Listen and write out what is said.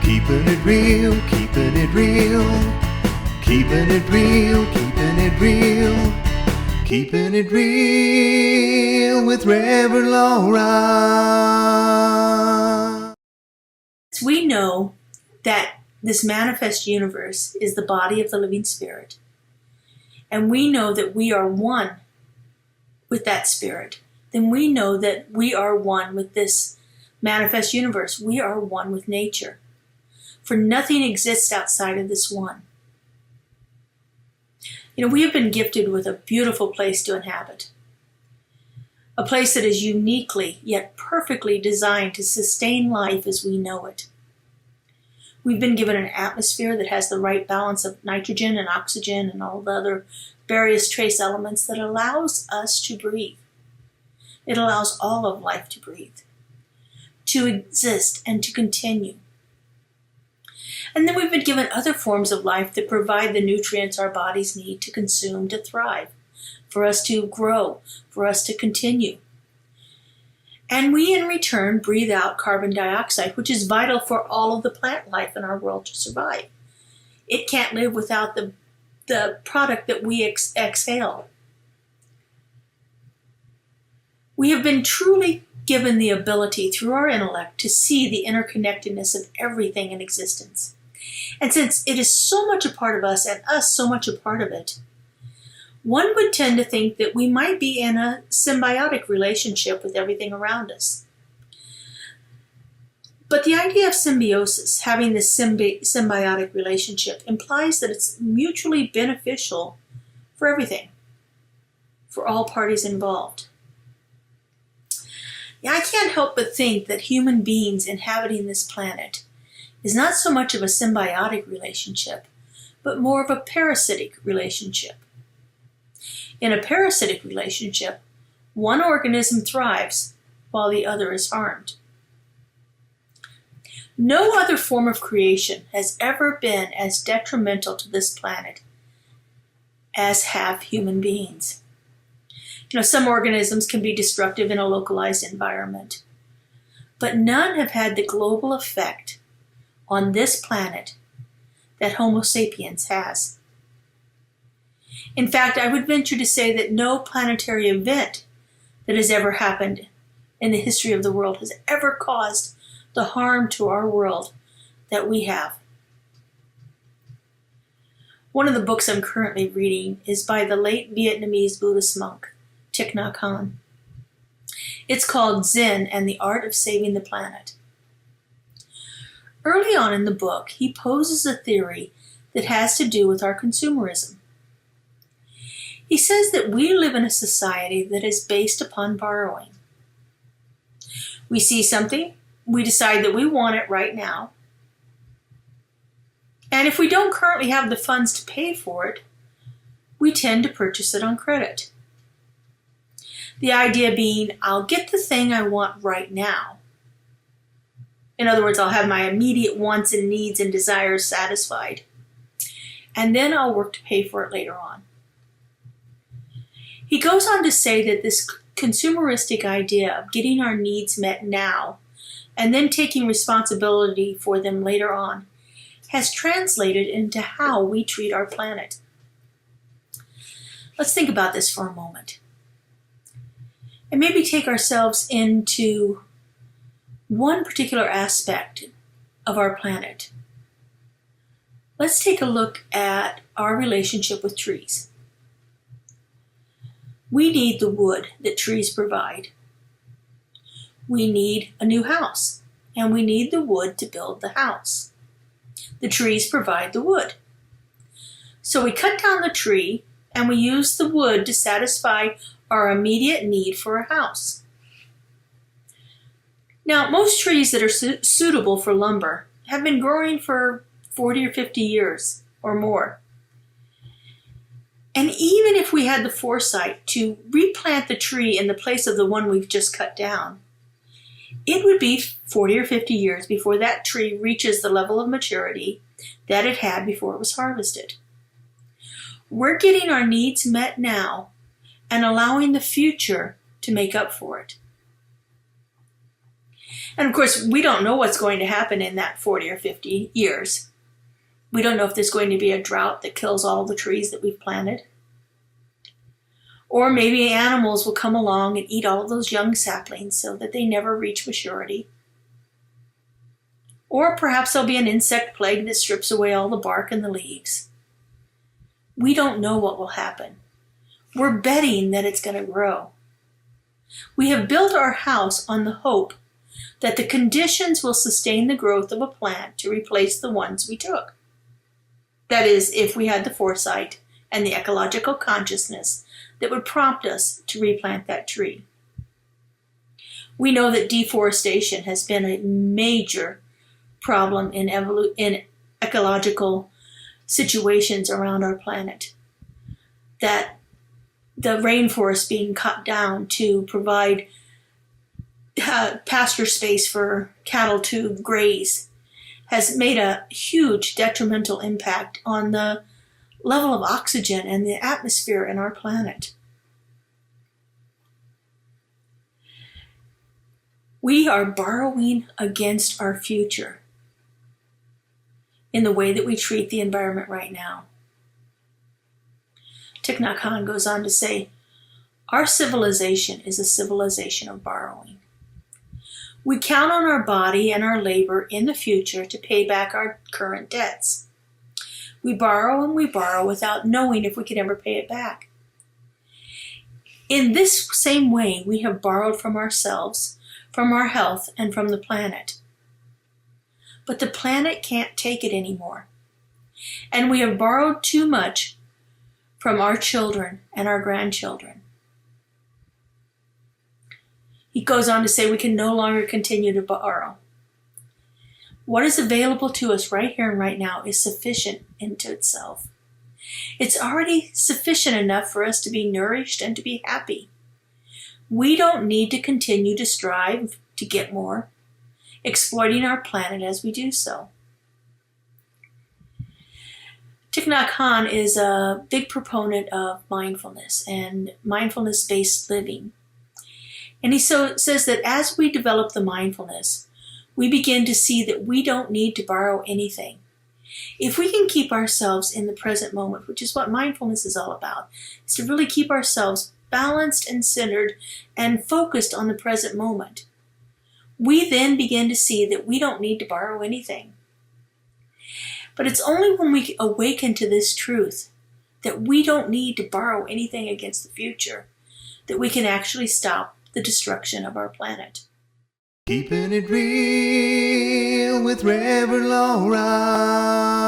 Keeping it real, keeping it real, keeping it real, keeping it real, keeping it real with Reverend Laura. We know that this manifest universe is the body of the living spirit. And we know that we are one with that spirit. Then we know that we are one with this manifest universe. We are one with nature. For nothing exists outside of this one. You know, we have been gifted with a beautiful place to inhabit. A place that is uniquely yet perfectly designed to sustain life as we know it. We've been given an atmosphere that has the right balance of nitrogen and oxygen and all the other various trace elements that allows us to breathe. It allows all of life to breathe, to exist and to continue. And then we've been given other forms of life that provide the nutrients our bodies need to consume to thrive, for us to grow, for us to continue. And we in return breathe out carbon dioxide, which is vital for all of the plant life in our world to survive. It can't live without the product that we exhale. We have been truly given the ability through our intellect to see the interconnectedness of everything in existence. And since it is so much a part of us and us so much a part of it, one would tend to think that we might be in a symbiotic relationship with everything around us. But the idea of symbiosis, having this symbiotic relationship, implies that it's mutually beneficial for everything, for all parties involved. Yeah, I can't help but think that human beings inhabiting this planet is not so much of a symbiotic relationship, but more of a parasitic relationship. In a parasitic relationship, one organism thrives while the other is harmed. No other form of creation has ever been as detrimental to this planet as have human beings. You know, some organisms can be destructive in a localized environment, but none have had the global effect on this planet that Homo sapiens has. In fact, I would venture to say that no planetary event that has ever happened in the history of the world has ever caused the harm to our world that we have. One of the books I'm currently reading is by the late Vietnamese Buddhist monk, Thich Nhat Hanh. It's called Zen and the Art of Saving the Planet. Early on in the book, he poses a theory that has to do with our consumerism. He says that we live in a society that is based upon borrowing. We see something, we decide that we want it right now, and if we don't currently have the funds to pay for it, we tend to purchase it on credit. The idea being, I'll get the thing I want right now. In other words, I'll have my immediate wants and needs and desires satisfied, and then I'll work to pay for it later on. He goes on to say that this consumeristic idea of getting our needs met now and then taking responsibility for them later on has translated into how we treat our planet. Let's think about this for a moment. And maybe take ourselves into one particular aspect of our planet. Let's take a look at our relationship with trees. We need the wood that trees provide. We need a new house, and we need the wood to build the house. The trees provide the wood. So we cut down the tree, and we use the wood to satisfy our immediate need for a house. Now, most trees that are suitable for lumber have been growing for 40 or 50 years or more. And even if we had the foresight to replant the tree in the place of the one we've just cut down, it would be 40 or 50 years before that tree reaches the level of maturity that it had before it was harvested. We're getting our needs met now and allowing the future to make up for it. And of course, we don't know what's going to happen in that 40 or 50 years. We don't know if there's going to be a drought that kills all the trees that we've planted. Or maybe animals will come along and eat all of those young saplings so that they never reach maturity. Or perhaps there'll be an insect plague that strips away all the bark and the leaves. We don't know what will happen. We're betting that it's going to grow. We have built our house on the hope that the conditions will sustain the growth of a plant to replace the ones we took. That is, if we had the foresight and the ecological consciousness that would prompt us to replant that tree. We know that deforestation has been a major problem in ecological situations around our planet. That the rainforest being cut down to provide pasture space for cattle to graze has made a huge detrimental impact on the level of oxygen and the atmosphere in our planet. We are borrowing against our future in the way that we treat the environment right now. Thich Nhat Hanh goes on to say, our civilization is a civilization of borrowing. We count on our body and our labor in the future to pay back our current debts. We borrow and we borrow without knowing if we can ever pay it back. In this same way, we have borrowed from ourselves, from our health, and from the planet. But the planet can't take it anymore. And we have borrowed too much from our children and our grandchildren. He goes on to say we can no longer continue to borrow. What is available to us right here and right now is sufficient into itself. It's already sufficient enough for us to be nourished and to be happy. We don't need to continue to strive to get more, exploiting our planet as we do so. Thich Nhat Hanh is a big proponent of mindfulness and mindfulness-based living. And he says that as we develop the mindfulness, we begin to see that we don't need to borrow anything. If we can keep ourselves in the present moment, which is what mindfulness is all about, is to really keep ourselves balanced and centered and focused on the present moment, we then begin to see that we don't need to borrow anything. But it's only when we awaken to this truth that we don't need to borrow anything against the future that we can actually stop the destruction of our planet. Keeping it real with Reverend Laura.